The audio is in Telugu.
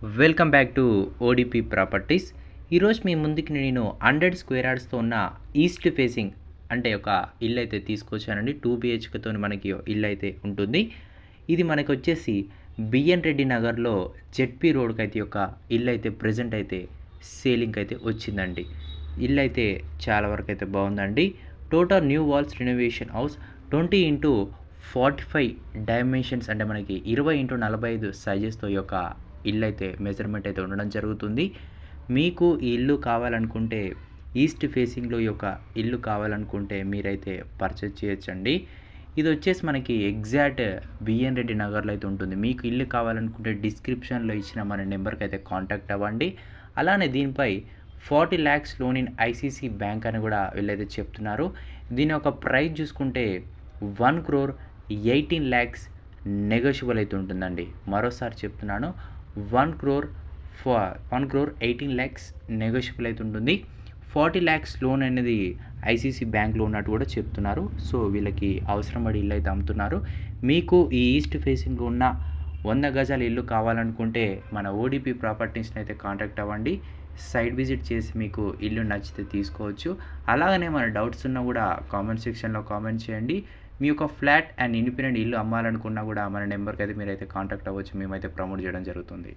Welcome back to ODP properties. ఈరోజు మీ ముందుకి నేను 100 స్క్వేర్ యార్డ్స్తో ఉన్న ఈస్ట్ ఫేసింగ్ అంటే ఒక ఇల్లు అయితే తీసుకొచ్చానండి. 2 BHKతో మనకి ఇల్లు అయితే ఉంటుంది. ఇది మనకు వచ్చేసి బిఎన్ రెడ్డి నగర్లో జెడ్పీ రోడ్కి అయితే ఒక ఇల్లు అయితే ప్రజెంట్ అయితే సేలింగ్ అయితే వచ్చిందండి. ఇల్లు అయితే చాలా వరకు అయితే బాగుందండి. Total new walls renovation house 20x45 dimensions అంటే మనకి 20x45 సైజెస్తో ఈ యొక్క ఇల్లు అయితే మెజర్మెంట్ అయితే ఉండడం జరుగుతుంది. మీకు ఈ ఇల్లు కావాలనుకుంటే ఈస్ట్ ఫేసింగ్లో ఈ యొక్క ఇల్లు కావాలనుకుంటే మీరైతే పర్చేజ్ చేయొచ్చండి. ఇది వచ్చేసి మనకి ఎగ్జాక్ట్ బిఎన్ రెడ్డి నగర్లో అయితే ఉంటుంది. మీకు ఇల్లు కావాలనుకుంటే డిస్క్రిప్షన్లో ఇచ్చిన మన నెంబర్కి అయితే కాంటాక్ట్ అవ్వండి. అలానే దీనిపై 40 lakhs loan in ICC bank అని కూడా వీళ్ళైతే చెప్తున్నారు. దీని యొక్క ప్రైస్ చూసుకుంటే 1,18 lakhs నెగోషియబుల్ అయితే ఉంటుందండి. మరోసారి చెప్తున్నాను, 1,18 lakhs నెగోషియబుల్ అయితే ఉంటుంది. 40 lakhs లోన్ అనేది ఐసీసీ బ్యాంక్లో ఉన్నట్టు కూడా చెప్తున్నారు. సో వీళ్ళకి అవసరం పడి ఇల్లు అయితే అమ్ముతున్నారు. మీకు ఈ ఈస్ట్ ఫేసింగ్లో ఉన్న 100 గజాల ఇల్లు కావాలనుకుంటే మన ఓడిపి ప్రాపర్టీస్ని అయితే కాంటాక్ట్ అవ్వండి. సైట్ విజిట్ చేసి మీకు ఇల్లు నచ్చితే తీసుకోవచ్చు. అలాగనే మన డౌట్స్ ఉన్నా కూడా కామెంట్ సెక్షన్లో కామెంట్ చేయండి. మీ యొక్క ఫ్లాట్ అండ్ ఇండిపెండెంట్ ఇల్లు అమ్మాలనుకున్నా కూడా మన నెంబర్కి అయితే మీరైతే కాంటాక్ట్ అవ్వచ్చు. మేమైతే ప్రమోట్ చేయడం జరుగుతుంది.